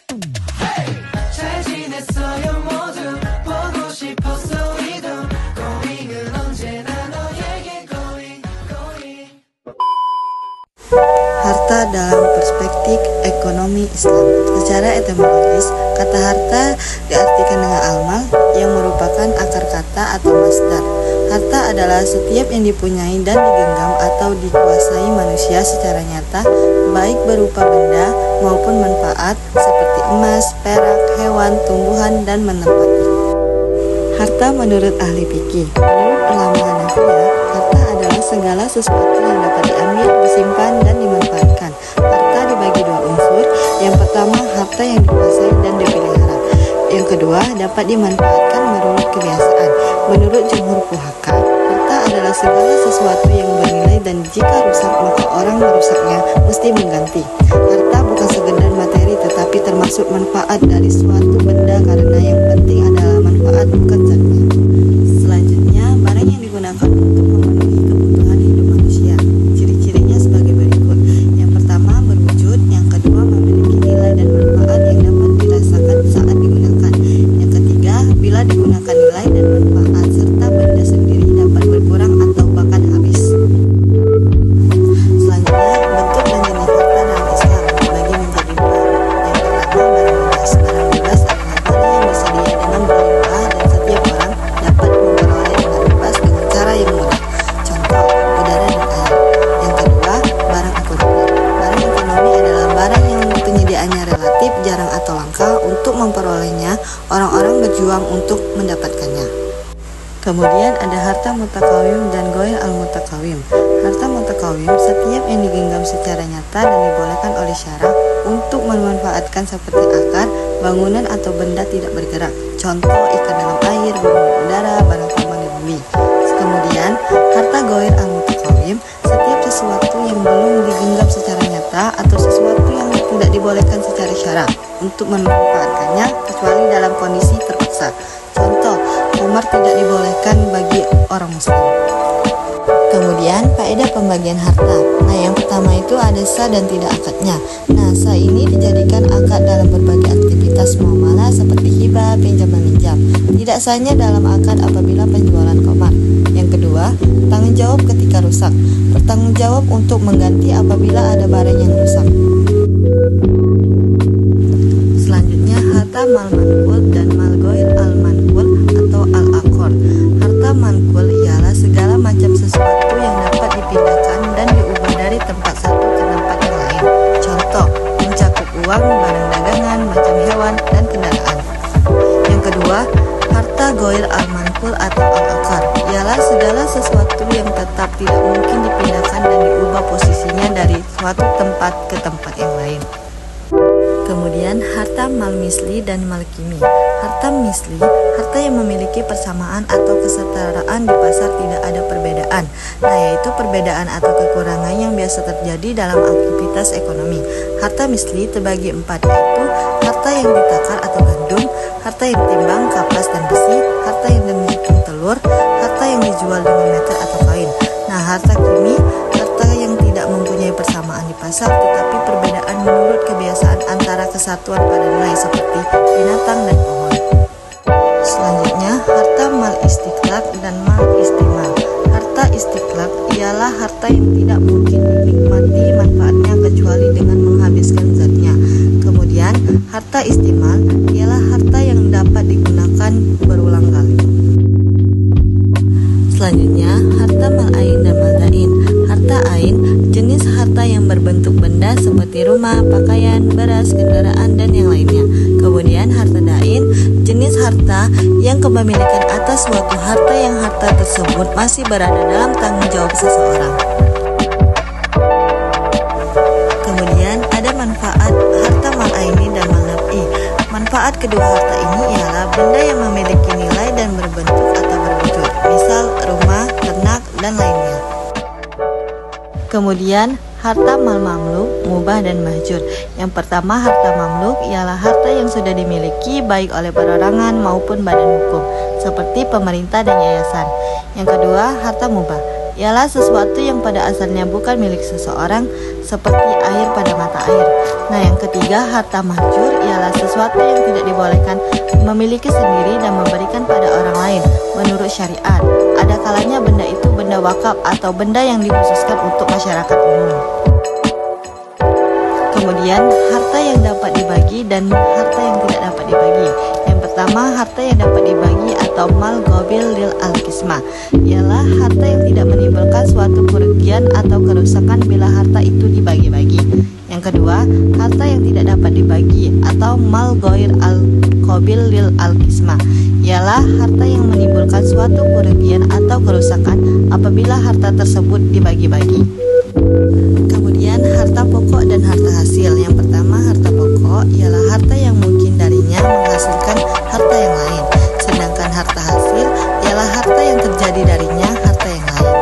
잘 지냈어요 모두 보고 싶었어 이도 고잉은 언제나 너에게 고잉. Harta dalam perspektif ekonomi Islam. Secara etimologis, kata harta diartikan dengan almal yang merupakan akar kata atau masdar. Harta adalah setiap yang dipunyai dan digenggam atau dikuasai manusia secara nyata, baik berupa benda maupun manfaat seperti emas, perak, hewan, tumbuhan, dan menempati. Harta menurut ahli fikih. Menurut ulama Hanafiyah, harta adalah segala sesuatu yang dapat diambil, disimpan, dan dimanfaatkan. Harta dibagi dua unsur. Yang pertama, harta yang dikuasai dan dipelihara. Yang kedua, dapat dimanfaatkan menurut kebiasaan. Menurut jumhur fuqaha, harta adalah segala sesuatu yang bernilai dan jika rusak maka orang merusaknya mesti mengganti. Harta bukan sekedar materi tetapi termasuk manfaat dari suatu benda karena yang penting adalah manfaat bukan zatnya. Selanjutnya, barang yang digunakan untuk memenuhi kebutuhan hidup manusia. Ciri-cirinya sebagai berikut. Yang pertama, berwujud. Yang kedua, memiliki nilai dan manfaat yang dapat dirasakan saat digunakan. Yang ketiga, bila digunakan nilai dan manfaat serta benda sendiri dapat berkurang atau bahkan habis. Selanjutnya, bentuk dan jenis harta dalam Islam dibagi menjadi dua. Yang pertama, barang bebas. Barang bebas adalah barang yang bersedia dengan berlimpah dan setiap orang dapat memperoleh dengan bebas dengan cara yang mudah. Contoh, udara dan air. Yang kedua, barang ekonomi. Barang ekonomi adalah barang yang penyediaannya relatif jarang atau langka. Untuk memperolehnya, orang-orang berjuang untuk mendapatkannya. Kemudian ada harta mutakawim dan ghair al-mutakawim. Harta mutakawim setiap yang digenggam secara nyata dan dibolehkan oleh syara untuk memanfaatkan seperti akar, bangunan atau benda tidak bergerak. Contoh, ikan dalam air, burung di udara, barang tambang di bumi. Kemudian harta ghair al-mutakawim setiap sesuatu yang belum digenggam secara nyata atau sesuatu yang tidak dibolehkan secara syara untuk memanfaatkannya kecuali dalam kondisi terpaksa. Contoh, khamar tidak dibolehkan bagi orang muslim. Kemudian faedah pembagian harta. Nah, yang pertama itu ada sah dan tidak akadnya. Nah, sah ini dijadikan akad dalam berbagai aktivitas muamalah seperti hibah, pinjam meminjam. Tidak sahnya dalam akad apabila penjualan khamar. Yang kedua, tanggung jawab ketika rusak. Bertanggung jawab untuk mengganti apabila ada barang yang rusak. Selanjutnya, harta mal manqul dan mal ghair al manqul atau al aqor. Harta manqul ialah segala macam sesuatu yang dapat dipindahkan dan diubah dari tempat satu ke tempat yang lain. Contoh, mencakup uang, barang dagangan, macam hewan, dan kendaraan. Yang kedua, harta ghair al manqul atau al aqar ialah segala sesuatu yang tetap tidak mungkin dipindahkan dan diubah posisinya dari suatu tempat ke tempat yang lain. Kemudian harta mal misli dan mal kimi. Harta misli, harta yang memiliki persamaan atau kesetaraan di pasar tidak ada perbedaan. Nah, yaitu perbedaan atau kekurangan yang biasa terjadi dalam aktivitas ekonomi. Harta misli terbagi empat, yaitu harta yang ditakar atau gandum, harta yang ditimbang kapas dan besi, harta yang demikian telur, harta yang dijual dengan meter atau kain. Nah, harta kimi, harta yang tidak mempunyai persamaan di pasar tetapi perbedaan menurut kebiasaan antara kesatuan pada nilai seperti binatang dan pohon. Selanjutnya, harta mal istiqlaq dan mal istimal. Harta istiqlaq ialah harta yang tidak mungkin dinikmati manfaatnya kecuali dengan menghabiskan zatnya. Kemudian, harta istimal ialah harta yang dapat digunakan berulang kali. Selanjutnya, harta mal ain dan mal dain. Harta ain jenis harta yang berbentuk benda seperti rumah, pakaian, beras, kendaraan, dan yang lainnya. Kemudian harta dain jenis harta yang kepemilikan atas suatu harta yang harta tersebut masih berada dalam tanggung jawab seseorang. Kemudian ada manfaat harta mal aini dan mal naf'i. Manfaat kedua harta ini ialah benda yang memiliki nilai dan berbentuk atau berwujud, misal rumah, ternak, dan lainnya. Kemudian harta mal mamluk, mubah, dan mahjur. Yang pertama, harta mamluk ialah harta yang sudah dimiliki baik oleh perorangan maupun badan hukum seperti pemerintah dan yayasan. Yang kedua, harta mubah ialah sesuatu yang pada asalnya bukan milik seseorang, seperti air pada mata air. Nah, yang ketiga, harta mahjur ialah sesuatu yang tidak dibolehkan memiliki sendiri dan memberikan pada orang lain menurut syariat. Ada kalanya benda itu benda wakaf atau benda yang dikhususkan untuk masyarakat umum. Kemudian, harta yang dapat dibagi dan harta yang tidak dapat dibagi. Yang pertama, harta yang dapat dibagi atau mal gobil lil al-qismah ialah harta yang tidak menimbulkan suatu kerugian atau kerusakan bila harta itu dibagi-bagi. Yang kedua, harta yang tidak dapat dibagi atau mal goir al-qabil lil al-qismah ialah harta yang menimbulkan suatu kerugian atau kerusakan apabila harta tersebut dibagi-bagi. Kemudian harta pokok dan harta hasil. Yang pertama, harta pokok ialah harta yang mungkin darinya menghasilkan harta yang lain. Sedangkan harta hasil ialah harta yang terjadi darinya harta yang lain.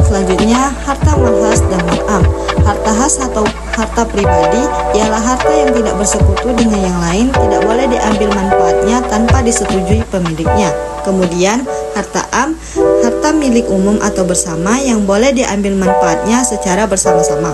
Selanjutnya, harta malhas dan mal'am. Harta khas atau harta pribadi ialah harta yang tidak bersekutu dengan yang lain, tidak boleh diambil manfaatnya tanpa disetujui pemiliknya. Kemudian, harta am, harta milik umum atau bersama yang boleh diambil manfaatnya secara bersama-sama.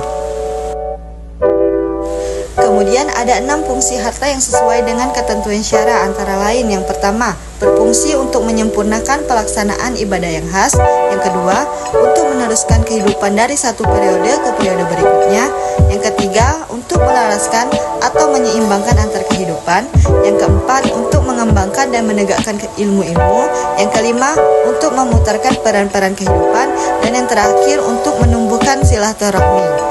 Kemudian ada 6 fungsi harta yang sesuai dengan ketentuan syara, antara lain yang pertama, berfungsi untuk menyempurnakan pelaksanaan ibadah yang khas. Yang kedua, untuk meneruskan kehidupan dari satu periode ke periode berikutnya. Yang ketiga, untuk melaraskan atau menyeimbangkan antar kehidupan. Yang keempat, untuk mengembangkan dan menegakkan ilmu-ilmu. Yang kelima, untuk memutarkan peran-peran kehidupan. Dan yang terakhir, untuk menumbuhkan silaturahmi.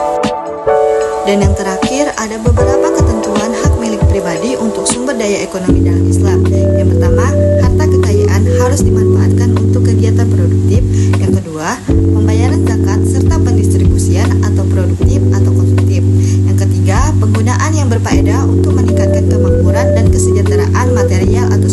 Dan yang terakhir, ada beberapa ketentuan hak milik pribadi untuk sumber daya ekonomi dalam Islam. Yang pertama, harta kekayaan harus dimanfaatkan untuk kegiatan produktif. Yang kedua, pembayaran zakat serta pendistribusian atau produktif atau konsumtif. Yang ketiga, penggunaan yang berfaedah untuk meningkatkan kemakmuran dan kesejahteraan material atau